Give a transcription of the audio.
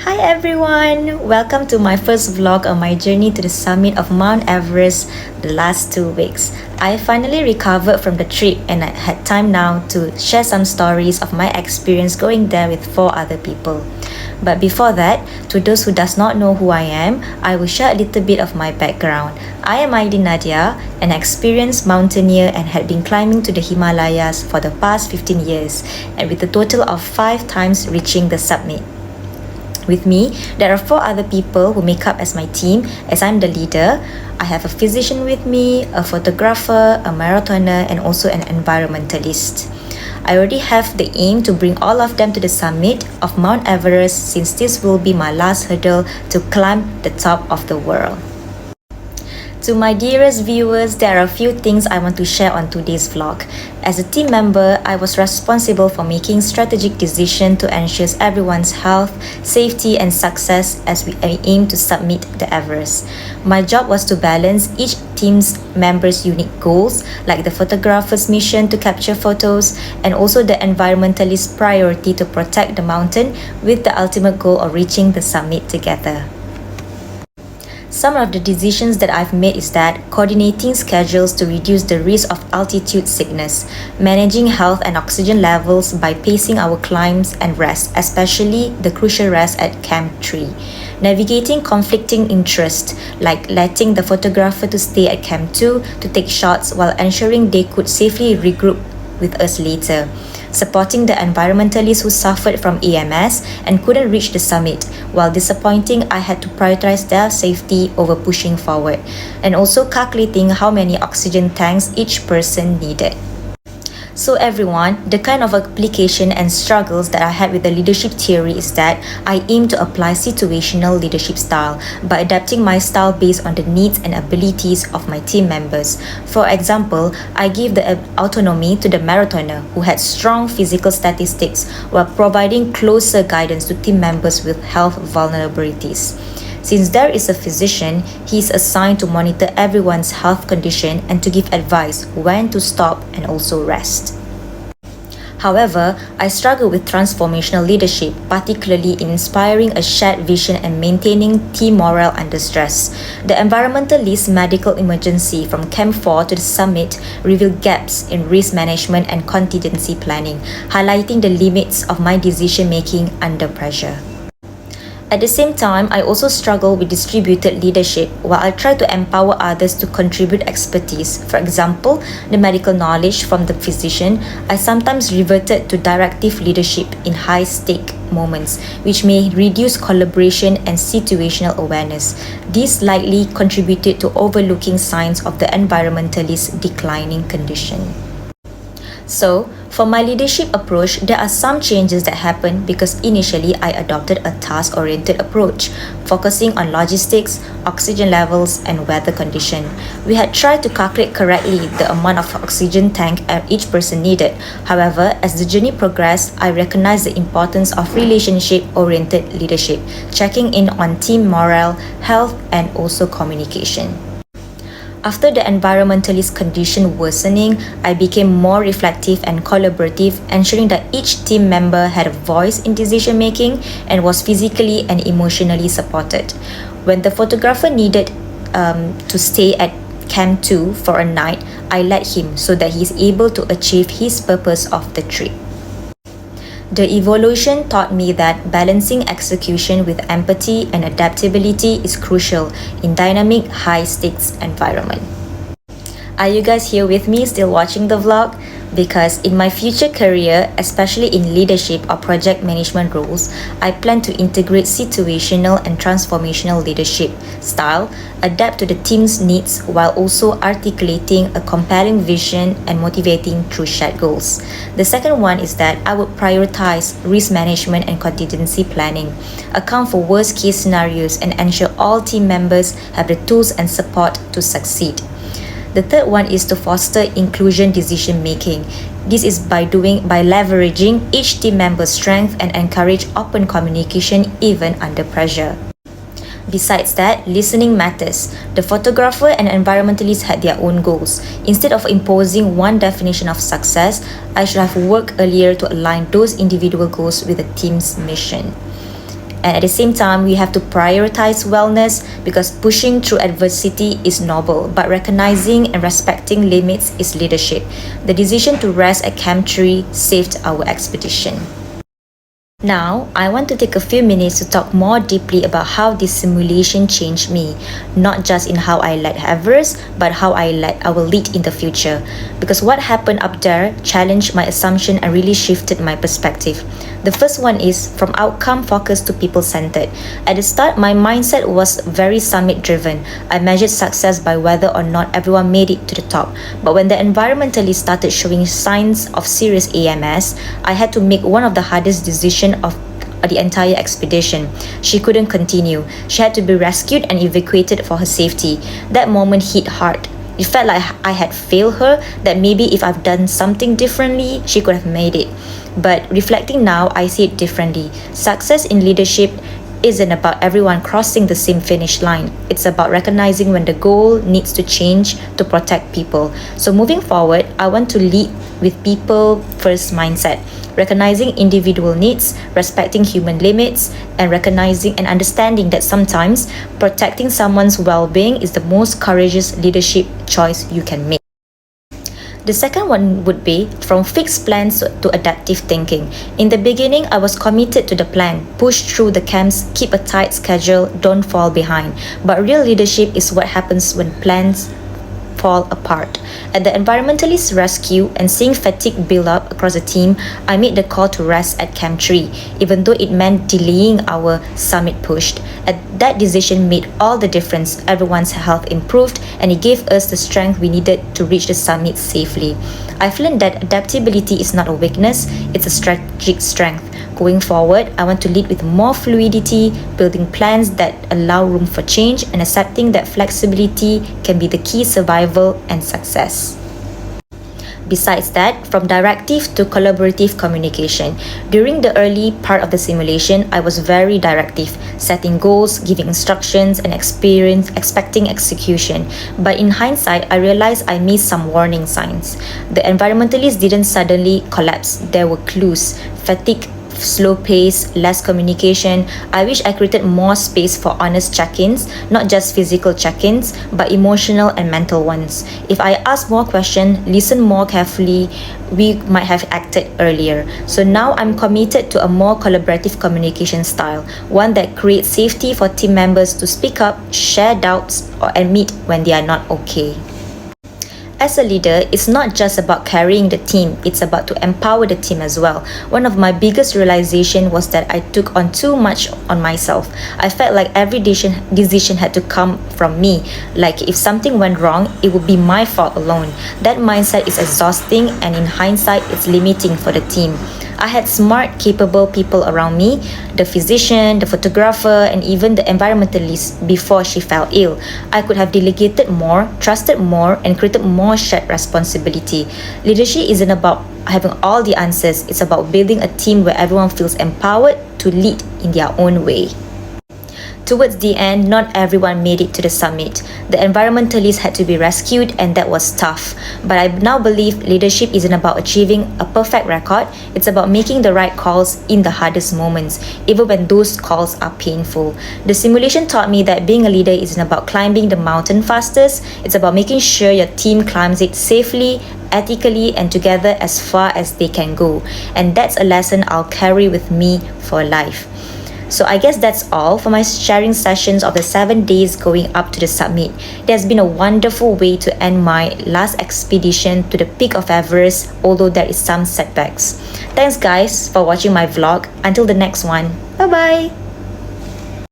Hi everyone! Welcome to my first vlog on my journey to the summit of Mount Everest the last 2 weeks. I finally recovered from the trip and I had time now to share some stories of my experience going there with 4 other people. But before that, to those who does not know who I am, I will share a little bit of my background. I am Aidin Nadia, an experienced mountaineer and had been climbing to the Himalayas for the past 15 years and with a total of 5 times reaching the summit. With me, there are 4 other people who make up as my team as I'm the leader. I have a physician with me, a photographer, a marathoner, and also an environmentalist. I already have the aim to bring all of them to the summit of Mount Everest since this will be my last hurdle to climb the top of the world. To my dearest viewers, there are a few things I want to share on today's vlog. As a team member, I was responsible for making strategic decisions to ensure everyone's health, safety, and success as we aim to summit the Everest. My job was to balance each team's members' unique goals, like the photographer's mission to capture photos, and also the environmentalist's priority to protect the mountain with the ultimate goal of reaching the summit together. Some of the decisions that I've made is that coordinating schedules to reduce the risk of altitude sickness, managing health and oxygen levels by pacing our climbs and rest, especially the crucial rest at Camp 3, navigating conflicting interests like letting the photographer to stay at Camp 2 to take shots while ensuring they could safely regroup with us later, supporting the environmentalists who suffered from EMS and couldn't reach the summit. While disappointing, I had to prioritize their safety over pushing forward, and also calculating how many oxygen tanks each person needed. So everyone, the kind of application and struggles that I had with the leadership theory is that I aim to apply situational leadership style by adapting my style based on the needs and abilities of my team members. For example, I gave the autonomy to the marathoner who had strong physical statistics while providing closer guidance to team members with health vulnerabilities. Since there is a physician, he is assigned to monitor everyone's health condition and to give advice when to stop and also rest. However, I struggle with transformational leadership, particularly in inspiring a shared vision and maintaining team morale under stress. The environmentalist medical emergency from Camp 4 to the summit revealed gaps in risk management and contingency planning, highlighting the limits of my decision-making under pressure. At the same time, I also struggle with distributed leadership while I try to empower others to contribute expertise. For example, the medical knowledge from the physician, I sometimes reverted to directive leadership in high-stake moments, which may reduce collaboration and situational awareness. This likely contributed to overlooking signs of the environmentalist's declining condition. So, for my leadership approach, there are some changes that happened because initially I adopted a task-oriented approach, focusing on logistics, oxygen levels, and weather condition. We had tried to calculate correctly the amount of oxygen tank each person needed. However, as the journey progressed, I recognized the importance of relationship-oriented leadership, checking in on team morale, health, and also communication. After the environmentalist condition worsening, I became more reflective and collaborative, ensuring that each team member had a voice in decision-making and was physically and emotionally supported. When the photographer needed to stay at Camp 2 for a night, I led him so that he is able to achieve his purpose of the trip. The evolution taught me that balancing execution with empathy and adaptability is crucial in dynamic, high-stakes environment. Are you guys here with me still watching the vlog? Because in my future career, especially in leadership or project management roles, I plan to integrate situational and transformational leadership style, adapt to the team's needs while also articulating a compelling vision and motivating through shared goals. The second one is that I would prioritize risk management and contingency planning, account for worst-case scenarios, and ensure all team members have the tools and support to succeed. The third one is to foster inclusion decision-making. This is by leveraging each team member's strength and encourage open communication even under pressure. Besides that, listening matters. The photographer and environmentalist had their own goals. Instead of imposing one definition of success, I should have worked earlier to align those individual goals with the team's mission. And at the same time, we have to prioritize wellness because pushing through adversity is noble, but recognizing and respecting limits is leadership. The decision to rest at Camp 3 saved our expedition. Now, I want to take a few minutes to talk more deeply about how this simulation changed me, not just in how I led Everest, but how I will lead in the future. Because what happened up there challenged my assumption and really shifted my perspective. The first one is from outcome focused to people centered. At the start, my mindset was very summit driven. I measured success by whether or not everyone made it to the top. But when the environmentalists started showing signs of serious AMS, I had to make one of the hardest decisions of the entire expedition. She couldn't continue. She had to be rescued and evacuated for her safety. That moment hit hard. It felt like I had failed her, that maybe if I've done something differently, she could have made it. But reflecting now, I see it differently. Success in leadership isn't about everyone crossing the same finish line. It's about recognizing when the goal needs to change to protect people. So moving forward, I want to lead with people first mindset, recognizing individual needs, respecting human limits, and recognizing and understanding that sometimes protecting someone's well-being is the most courageous leadership choice you can make. The second one would be from fixed plans to adaptive thinking. In the beginning, I was committed to the plan, push through the camps, keep a tight schedule, don't fall behind. But real leadership is what happens when plans fall apart. At the environmentalist rescue and seeing fatigue build up across the team, I made the call to rest at Camp 3, even though it meant delaying our summit push. That decision made all the difference. Everyone's health improved and it gave us the strength we needed to reach the summit safely. I've learned that adaptability is not a weakness, it's a strategic strength. Going forward, I want to lead with more fluidity, building plans that allow room for change and accepting that flexibility can be the key survival and success. Besides that, from directive to collaborative communication. During the early part of the simulation, I was very directive, setting goals, giving instructions, and expecting execution. But in hindsight, I realized I missed some warning signs. The environmentalists didn't suddenly collapse. There were clues: fatigue, slow pace, less communication. I wish I created more space for honest check-ins, not just physical check-ins, but emotional and mental ones. If I asked more questions, listened more carefully, we might have acted earlier. So now I'm committed to a more collaborative communication style, one that creates safety for team members to speak up, share doubts, or admit when they are not okay. As a leader, it's not just about carrying the team, it's about to empower the team as well. One of my biggest realization was that I took on too much on myself. I felt like every decision had to come from me. Like if something went wrong, it would be my fault alone. That mindset is exhausting and in hindsight, it's limiting for the team. I had smart, capable people around me, the physician, the photographer, and even the environmentalist before she fell ill. I could have delegated more, trusted more, and created more shared responsibility. Leadership isn't about having all the answers, it's about building a team where everyone feels empowered to lead in their own way. Towards the end, not everyone made it to the summit. The environmentalists had to be rescued and that was tough. But I now believe leadership isn't about achieving a perfect record, it's about making the right calls in the hardest moments, even when those calls are painful. The simulation taught me that being a leader isn't about climbing the mountain fastest, it's about making sure your team climbs it safely, ethically, and together as far as they can go. And that's a lesson I'll carry with me for life. So I guess that's all for my sharing sessions of the 7 days going up to the summit. It has been a wonderful way to end my last expedition to the peak of Everest, although there is some setbacks. Thanks guys for watching my vlog. Until the next one, bye bye!